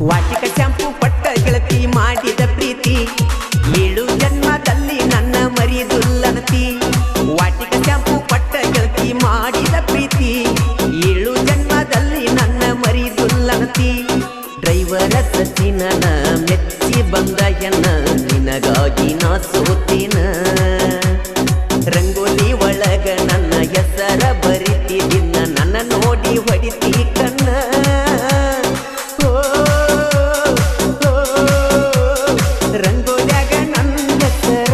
ವಾಟಿಕ shampoo ಪಟ್ಟ ಗೆಳತಿ ಮಾಡಿದ ಪ್ರೀತಿ 7 ಜನ್ಮದಲ್ಲಿ ನನ್ನ ಮರಿದುಲ್ಲನತಿ. ವಾಟಿಕ ಶಾಂಪು ಪಟ್ಟ ಗೆಳತಿ ಮಾಡಿದ ಪ್ರೀತಿ 7 ಜನ್ಮದಲ್ಲಿ ನನ್ನ ಮರಿದುಲ್ಲನತಿ. ಡ್ರೈವರ ಸಚಿನನ ಮೆಚ್ಚಿ ಬಂದ ಎನ್ನ ನಿನಗಾಗಿ ನಾ ಸೋತಿನ. ರಂಗೋಲಿ ಒಳಗ ನನ್ನ ಹೆಸರ ಬರಿತಿದಿನ್ನ ನನ್ನ ನೋಡಿ ಹೊಡಿತಿ ಕಣ್ಣ. ರಂಗೋಲ್ಯಾಗ ನನ್ನ ಹೆಸರ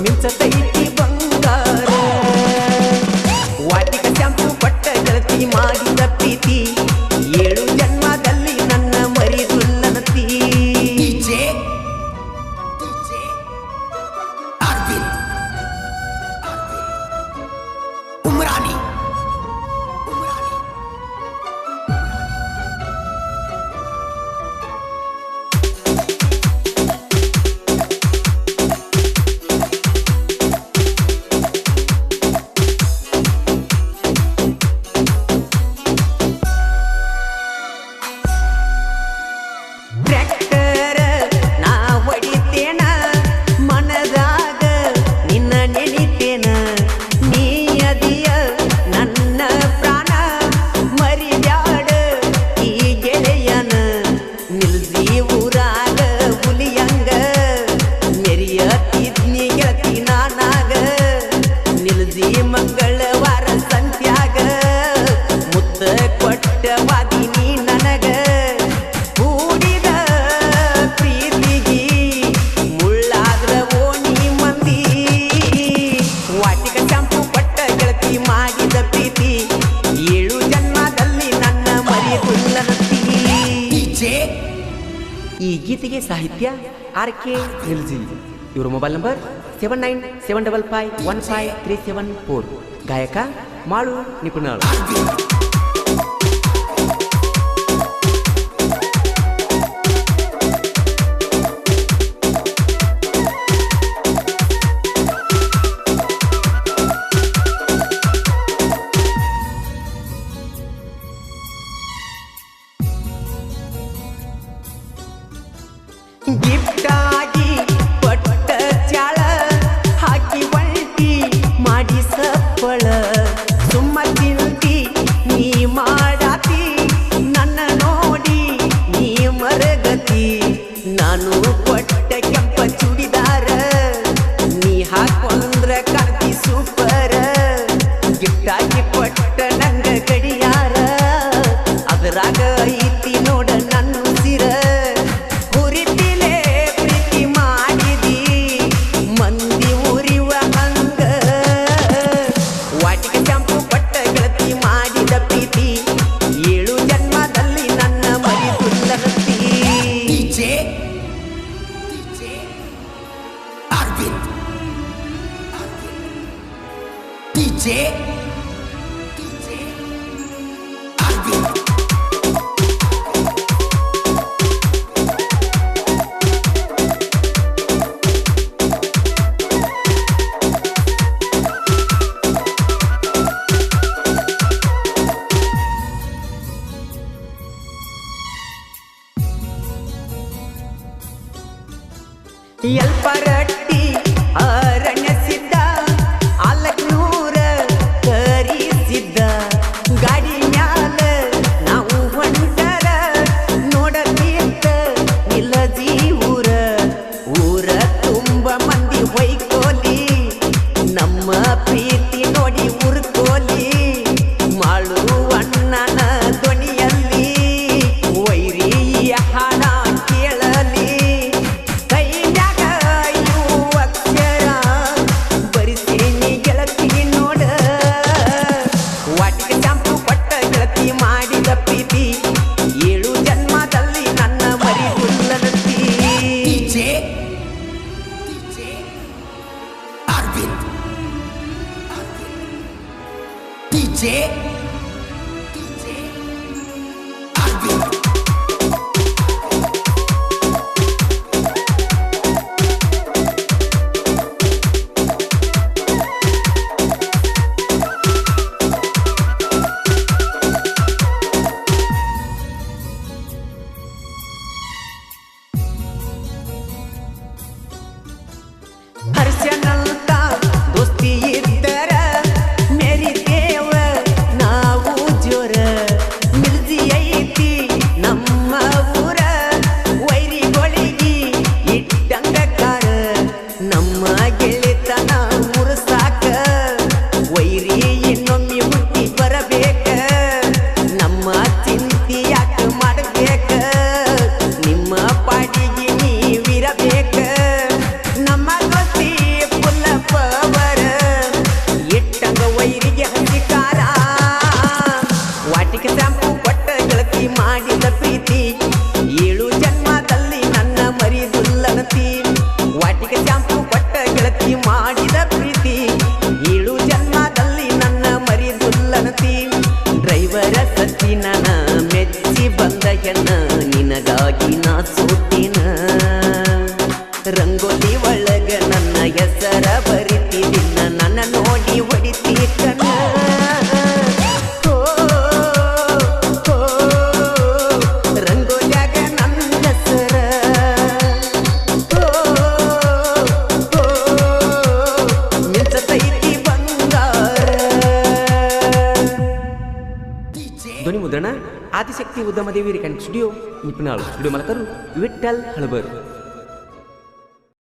ಮಿಂಚತೈತಿ ಬಂಗಾರ. ವಾಟಿಕ ಶಾಂಪು ಪಟ್ಟ ಗೆಳತಿ ಮಾಡಿದ ಪ್ರೀತಿ 7 ಜನ್ಮದಲ್ಲಿ ನನ್ನ ಮರಿದುಲ್ಲನತಿ. उमरानी ಟ್ರ್ಯಾಕ್ಟರ್ ನಾ ಹೊಡಿತೇನ ಮನದಾಗ ನಿನ್ನ ನೆನಿತೇನ. ನೀ ಅದಿಯ ನನ್ನ ಪ್ರಾಣ ಮರಿಬ್ಯಾಡ ಈ ಗೆಳೆಯನ. ನಿಲ್ಸಿ ಊರಾಗ ಹುಲಿಯಂಗ ಮೆರಿಯತಿದ್ನಿ ಗೆಳತಿ ನಾನಾಗ. ನಿಲ್ಸಿ ಮಂಗಳವಾರ ಸಂತ್ಯಾಗ ಮುತ್ತ ಕೊಟ್ಟವಾದಿನಿ ನನಗ. ಕೂಡಿದ ಪ್ರೀತಿಗಿ ಮುಳ್ಳಾದ್ರ ಓಣಿ ಮಂದಿ. ವಾಟಿಕ ಶಾಂಪು ಪಟ್ಟ ಗೆಳತಿ ಮಾಡಿದ ಪ್ರೀತಿ 7 ಜನ್ಮದಲ್ಲಿ ನನ್ನ ಮರಿದುಲ್ಲನತಿ. ಈ ಗೀತೆಗೆ ಸಾಹಿತ್ಯ RK ನಿಲ್ಸಿ. ಇವರು ಮೊಬೈಲ್ ನಂಬರ್ 7975515374. ಗಾಯಕ ಮಾಳು ನಿಪುಣಾಳು. ಗಿಫ್ಟಾಗಿ ಪಟ್ಟ ಚಾಳ ಹಾಕಿ ಒಂಟಿ ಮಾಡಿ ಸಪ್ಪಳ. ಸುಮ್ಮ ಚಿಂತಿ ನೀ ಮಾಡಾತಿ ನನ್ನ ನೋಡಿ ನೀ ಮರಗತಿ. ನಾನು ಕೊಟ್ಟ ಕೆಂಪ ಚೂಡಿದಾರ ನೀ ಹಾಕೊಂಡ್ರ ಕಾಂತಿ ಸೂಪರ. ಗಿಫ್ಟಾಗಿ ಕೊಟ್ಟ ನಂಗ ಗಡಿಯಾರ ಅದರಾಗ ಐತಿ ನೋಡ ನನ್ನ ಉಸಿರ. ಹುರಿತಿಲೆ ಪ್ರೀತಿ ಮಾಡಿದಿ ಮಂದಿ ಉರಿವ ಹಂಗ. ವಾಟಿಕ ಶಾಂಪು ಪಟ್ಟ ಗೆಳತಿ ಮಾಡಿದ ಪ್ರೀತಿ 7 ಜನ್ಮದಲ್ಲಿ ನನ್ನ ಮರಿದುಲ್ಲನತಿ. ಎಲ್ಪರಟ್ಟಿ ಅರಣ್ಯ ಸಿದ್ಧ ಆಲಕ್ನೂರ ಕರಿಸಿದ್ದ. ಗಾಡಿ ಮ್ಯಾಲ ನಾವು ಹೊಂಟರ ನೋಡತೀರ್ತ ನಿಲಜಿ ಊರ. ಊರ ತುಂಬ ಮಂದಿ ಹೊಯ್ಕೋಲಿ ನಮ್ಮ ಪ್ರೀತಿ ನೋಡಿ ಉರ್ಕೋಲಿ. ಮಾಳು ಅಣ್ಣನ ಧ್ವನಿಯಲ್ಲಿ ವೈರಿಯ ಹಾಡ ಕೇಳಲಿ. ಕೈಯಾಗ ಇವು ಅಕ್ಷರ ಬರಿಸೇನಿ ಗೆಳತಿ ನೋಡ. ವಾಟಿಕ ಶಾಂಪು ಪಟ್ಟ ಗೆಳತಿ ಮಾಡಿದ ಪ್ರೀತಿ 7 ಜನ್ಮದಲ್ಲಿ ನನ್ನ ಮರಿದುಲ್ಲನತಿ. ಗೆಳೆತನ ಮುರುಸಾಕ ವೈರಿ ಇನ್ನೊಮ್ಮೆ ಹುಟ್ಟಿ ಬರಬೇಕ ನಮ್ಮ ಚಿಂತೆ ಯಾಕೆ ಮಾಡಬೇಕ ನಿಮ್ಮ ಪಾಡಿಗೆ ನೀವಿರಬೇಕ ನಮ್ಮ ದೋಸ್ತಿ ಫುಲ್ಲ ಪವರ ಇಟ್ಟಂಗ ವೈರಿಗೆ ಹಂಚಿಕಾರ ವಾಟಿಕೆ ಶಾಂಪು ಕೊಟ್ಟ ಗೆಳತಿ ಮಾಡಿದ ಪ್ರೀತಿ 7 ಜನ್ಮದಲ್ಲಿ ನನ್ನ ಮರಿದುಲ್ಲನತಿ ವಾಟಿಕೆ ಶಾಂಪು ಕೊಟ್ಟ ಗೆಳತಿ ಮಾಡಿದ ಪ್ರೀತಿ 7 ಜನ್ಮದಲ್ಲಿ ನನ್ನ ಮರಿದುಲ್ಲನತಿ ಡ್ರೈವರ ಸಚಿನ ಮೆಚ್ಚಿ ಬಂದ ಹೆಣ್ಣ ನಿನಗಾಗಿ ನಾ ಸೋತಿನ ರಂಗೋಲಿ ಒಳಗ ನನ್ನ ಹೆಸರ ಬರಿತಿದಿನ್ನ ನನ್ನ ನೋಡಿ ಹೊಡಿತಿ ಕಣ್ಣ ರಂಗೋಲ್ಯಾಗ ನನ್ನ ಹೆಸರ ಮಿಂಚತೈತಿ ಬಂಗಾರ ಧ್ವನಿ ಮುದ್ರಣ ಆದಿಶಕ್ತಿ ಉದ್ಯಮದೇವಿ ರೆಕಾರ್ಡಿಂಗ್ ಸ್ಟುಡಿಯೋ ನಿಪುಣಾಳು ಸ್ಟುಡಿಯೋ ಮಾಲಕರು ವಿಠ್ಠಲ್ ಹಳಬರ್